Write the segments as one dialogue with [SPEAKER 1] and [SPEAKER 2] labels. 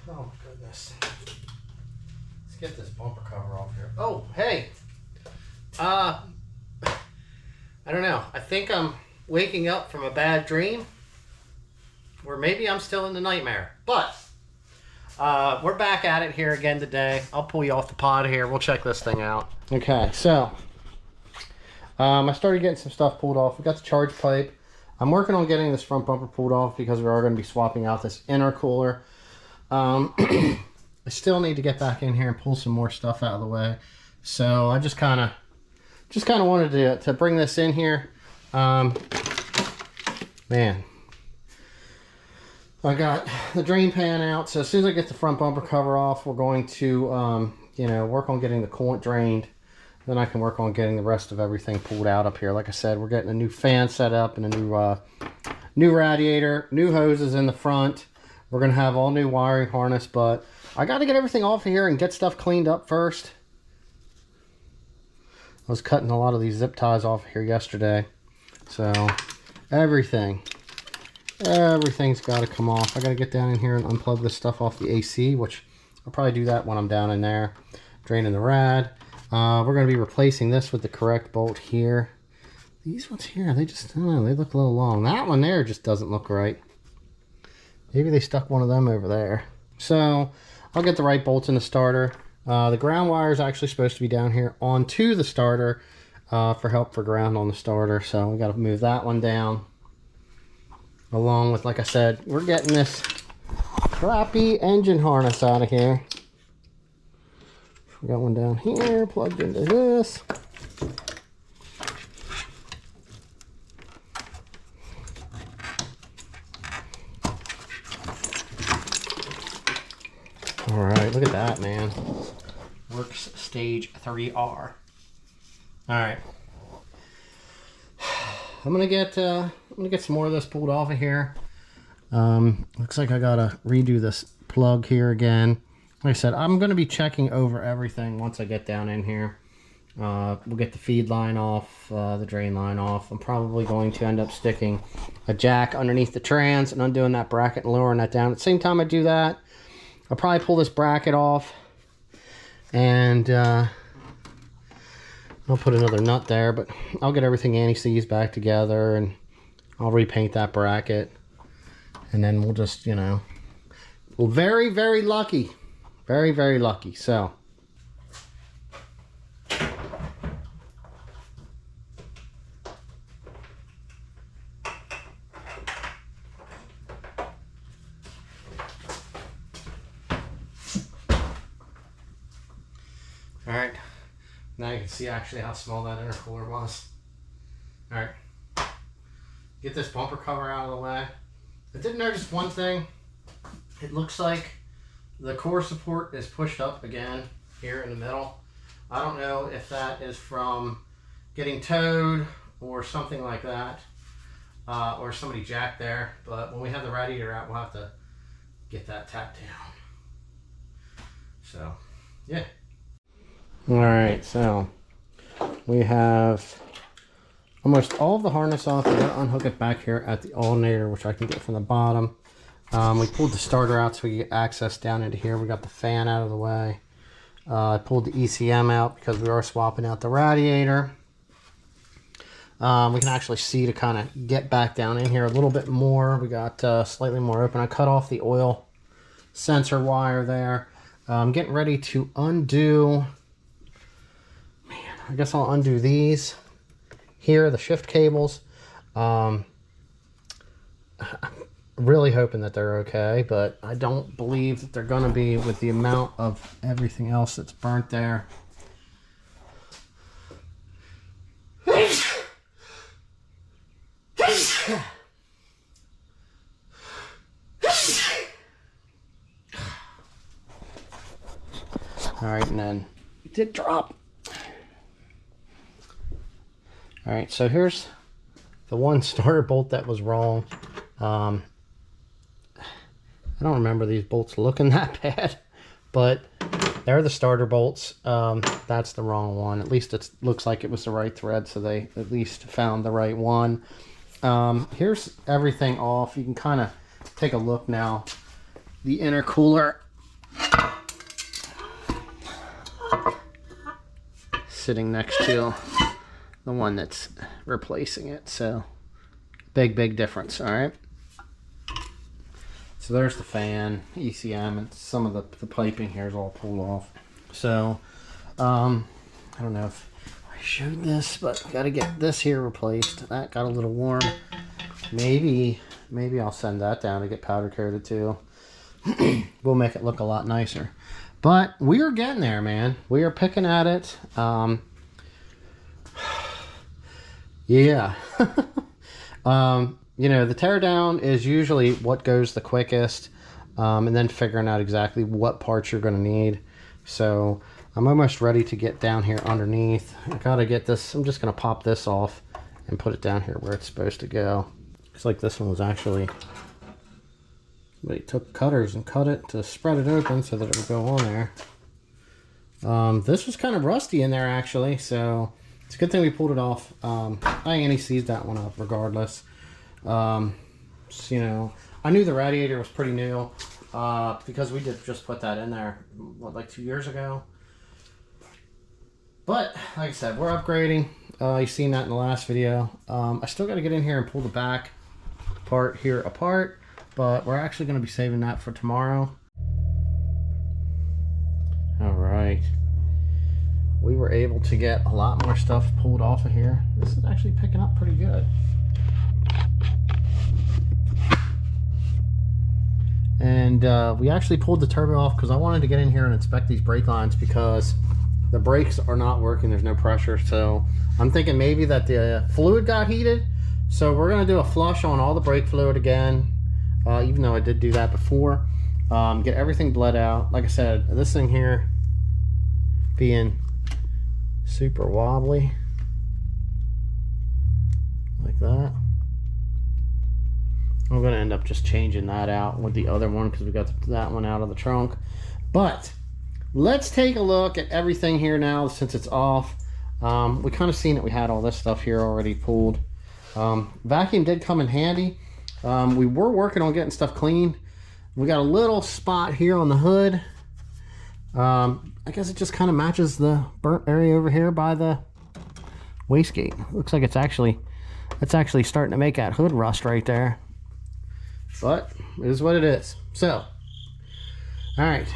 [SPEAKER 1] Oh goodness. Let's get this bumper cover off here. Oh, hey. I don't know. I think I'm waking up from a bad dream. Or maybe I'm still in the nightmare. But we're back at it here again today. I'll pull you off the pod here. We'll check this thing out. Okay, so I started getting some stuff pulled off. We got the charge pipe. I'm working on getting this front bumper pulled off because we are going to be swapping out this intercooler. I still need to get back in here and pull some more stuff out of the way. So I just kind of wanted to bring this in here. Man, I got the drain pan out. So as soon as I get the front bumper cover off, we're going to work on getting the coolant drained. Then I can work on getting the rest of everything pulled out up here. Like I said, we're getting a new fan set up and a new radiator, new hoses in the front. We're going to have all new wiring harness, but I got to get everything off of here and get stuff cleaned up first. I was cutting a lot of these zip ties off here yesterday. So everything's got to come off. I got to get down in here and unplug this stuff off the AC, which I'll probably do that when I'm down in there, draining the rad. We're going to be replacing this with the correct bolt here. These ones here, they just, I don't know, they look a little long. That one there just doesn't look right. Maybe they stuck one of them over there. So I'll get the right bolts in the starter. The ground wire is actually supposed to be down here onto the starter for help for ground on the starter. So we got to move that one down. Along with, like I said, we're getting this crappy engine harness out of here. We got one down here plugged into this. All right, look at that, man. Works stage 3R. All right. I'm gonna get some more of this pulled off of here. Looks like I gotta redo this plug here again. Like I said, I'm gonna be checking over everything once I get down in here. We'll get the feed line off, the drain line off. I'm probably going to end up sticking a jack underneath the trans and undoing that bracket and lowering that down. At the same time I do that, I'll probably pull this bracket off and I'll put another nut there, but I'll get everything anti-seized back together and I'll repaint that bracket. And then we'll just, we're very, very lucky. Very, very lucky. So. Alright, now you can see actually how small that intercooler was. Alright, get this bumper cover out of the way. I did notice one thing. It looks like the core support is pushed up again here in the middle. I don't know if that is from getting towed or something like that, or somebody jacked there, but when we have the radiator out, we'll have to get that tapped down. So, yeah. Alright, so we have almost all of the harness off. I'm going to unhook it back here at the alternator, which I can get from the bottom. We pulled the starter out so we get access down into here. We got the fan out of the way. I pulled the ECM out because we are swapping out the radiator. We can actually see to kind of get back down in here a little bit more. We got slightly more open. I cut off the oil sensor wire there. I'm getting ready to undo... I guess I'll undo these here, the shift cables. I'm really hoping that they're okay, but I don't believe that they're going to be with the amount of everything else that's burnt there. All right, and then it did drop. All right, so here's the one starter bolt that was wrong. I don't remember these bolts looking that bad, but they're the starter bolts. That's the wrong one. At least it looks like it was the right thread, so they at least found the right one. Here's everything off. You can kind of take a look now. The intercooler sitting next to the one that's replacing it. So big difference. All right. So there's the fan, ECM, and some of the piping here is all pulled off. So I don't know if I showed this, but got to get this here replaced. That got a little warm. Maybe I'll send that down to get powder coated too. We'll make it look a lot nicer. But we are getting there, man. We are picking at it. Yeah. You know, the teardown is usually what goes the quickest, and then figuring out exactly what parts you're going to need. So I'm almost ready to get down here underneath. I got to get this. I'm just going to pop this off and put it down here where it's supposed to go. Looks like this one was actually, somebody took cutters and cut it to spread it open so that it would go on there. This was kind of rusty in there actually, so it's a good thing we pulled it off. I anti-seized that one up regardless. So, you know, I knew the radiator was pretty new because we did just put that in there, what, like 2 years ago. But like I said, we're upgrading. You've seen that in the last video. I still got to get in here and pull the back part here apart, but we're actually going to be saving that for tomorrow. All right, we were able to get a lot more stuff pulled off of here. This is actually picking up pretty good. And we actually pulled the turbo off because I wanted to get in here and inspect these brake lines because the brakes are not working. There's no pressure. So I'm thinking maybe that the fluid got heated. So we're going to do a flush on all the brake fluid again, even though I did do that before. Get everything bled out. Like I said, this thing here being super wobbly like that. I'm going to end up just changing that out with the other one because we got that one out of the trunk. But let's take a look at everything here now since it's off. We kind of seen that we had all this stuff here already pulled. Vacuum did come in handy. We were working on getting stuff cleaned. We got a little spot here on the hood. I guess it just kind of matches the burnt area over here by the wastegate. Looks like it's actually starting to make that hood rust right there. But it is what it is. So, all right,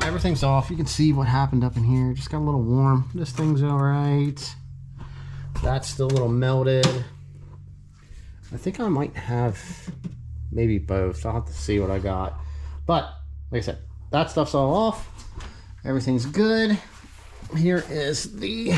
[SPEAKER 1] everything's off. You can see what happened up in here. Just got a little warm. This thing's all right. That's still a little melted. I think I might have maybe both. I'll have to see what I got. But like I said, that stuff's all off. Everything's good. Here is the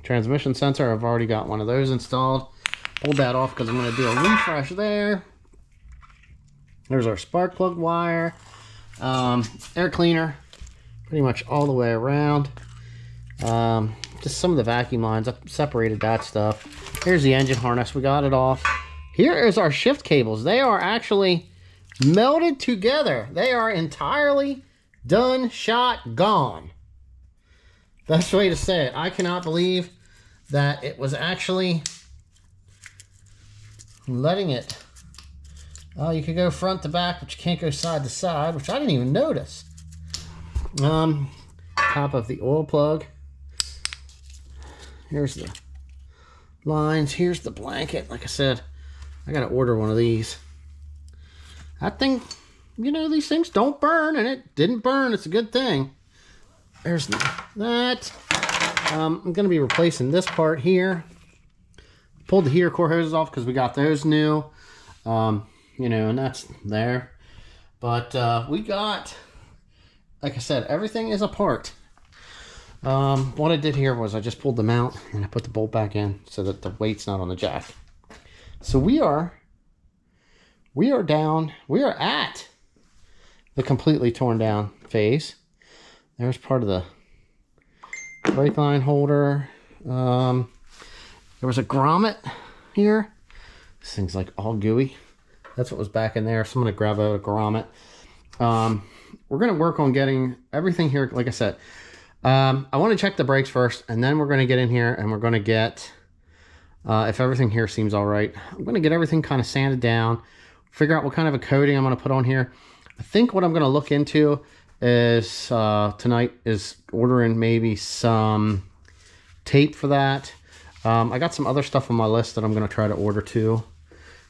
[SPEAKER 1] transmission sensor. I've already got one of those installed. Pulled that off because I'm going to do a refresh there. There's our spark plug wire. Air cleaner pretty much all the way around. Just some of the vacuum lines. I've separated that stuff. Here's the engine harness. We got it off. Here is our shift cables. They are actually melted together. They are entirely done, shot, gone. That's the way to say it. I cannot believe that it was actually letting it. Oh, you could go front to back, but you can't go side to side, which I didn't even notice. Top of the oil plug. Here's the lines. Here's the blanket. Like I said, I got to order one of these. I think, you know, these things don't burn, and it didn't burn. It's a good thing. There's that. I'm going to be replacing this part here. Pulled the heater core hoses off because we got those new. You know, and that's there. But we got, like I said, everything is apart. What I did here was I just pulled them out and I put the bolt back in so that the weight's not on the jack. So we are down. We are at the completely torn down phase. There's part of the brake line holder. There was a grommet here. This thing's like all gooey. That's what was back in there. So I'm going to grab out a grommet. We're going to work on getting everything here. Like I said, I want to check the brakes first, and then we're going to get in here and we're going to get, if everything here seems all right, I'm going to get everything kind of sanded down, figure out what kind of a coating I'm going to put on here. I think what I'm going to look into is tonight is ordering maybe some tape for that. I got some other stuff on my list that I'm going to try to order too,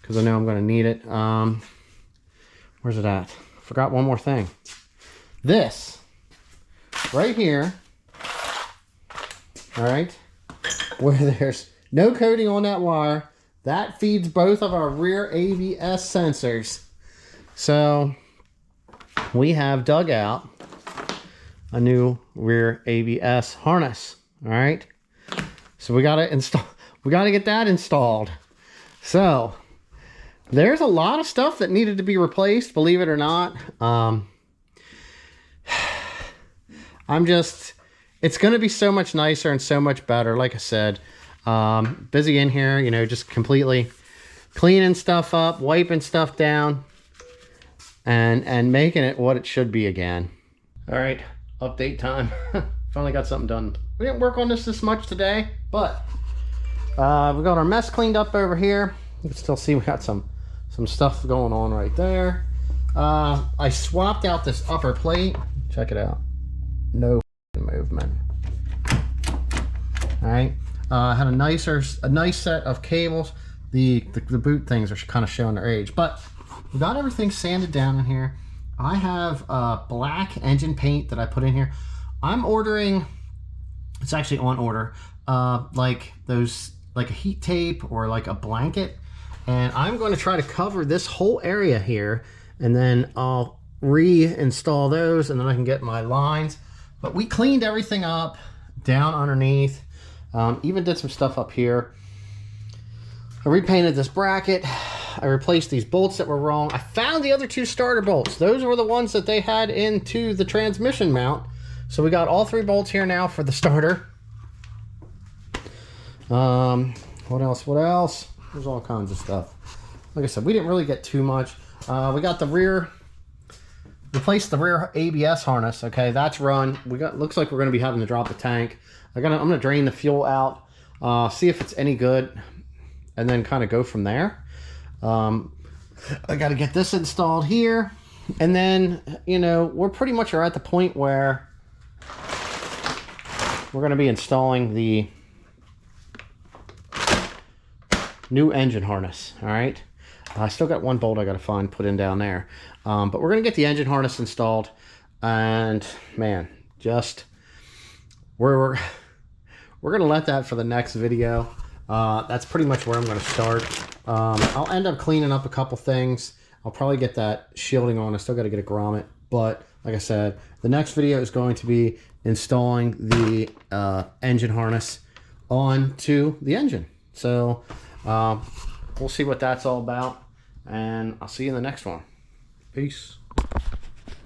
[SPEAKER 1] because I know I'm going to need it. Where's it at? Forgot one more thing. This right here, all right, where there's no coating on that wire, that feeds both of our rear ABS sensors. So we have dug out a new rear ABS harness. All right, so we got to install, we got to get that installed. So there's a lot of stuff that needed to be replaced, believe it or not. It's going to be so much nicer and so much better. Like I said, busy in here, you know, just completely cleaning stuff up, wiping stuff down, and making it what it should be again. All right, update time. Finally got something done. We didn't work on this much today, but we got our mess cleaned up over here. You can still see we got some stuff going on right there. I swapped out this upper plate. Check it out. No movement. All right. I had a nice set of cables. The boot things are kind of showing their age, but we got everything sanded down in here. I have black engine paint that I put in here. I'm ordering, it's actually on order, like a heat tape or like a blanket, and I'm going to try to cover this whole area here, and then I'll reinstall those, and then I can get my lines. But we cleaned everything up down underneath, even did some stuff up here. I repainted this bracket. I replaced these bolts that were wrong. I found the other two starter bolts. Those were the ones that they had into the transmission mount. So we got all 3 bolts here now for the starter. What else? There's all kinds of stuff. Like I said, we didn't really get too much. We got the replaced the rear ABS harness. Okay, that's run. Looks like we're going to be having to drop the tank. I'm going to drain the fuel out, see if it's any good, and then kind of go from there. I got to get this installed here, and then, you know, we're pretty much are at the point where we're going to be installing the new engine harness. All right, I still got one bolt I got to put in down there, but we're going to get the engine harness installed, and man, just we're going to let that for the next video. That's pretty much where I'm going to start. I'll end up cleaning up a couple things. I'll probably get that shielding on. I still got to get a grommet, but like I said, the next video is going to be installing the engine harness onto the engine. So we'll see what that's all about, and I'll see you in the next one. Peace.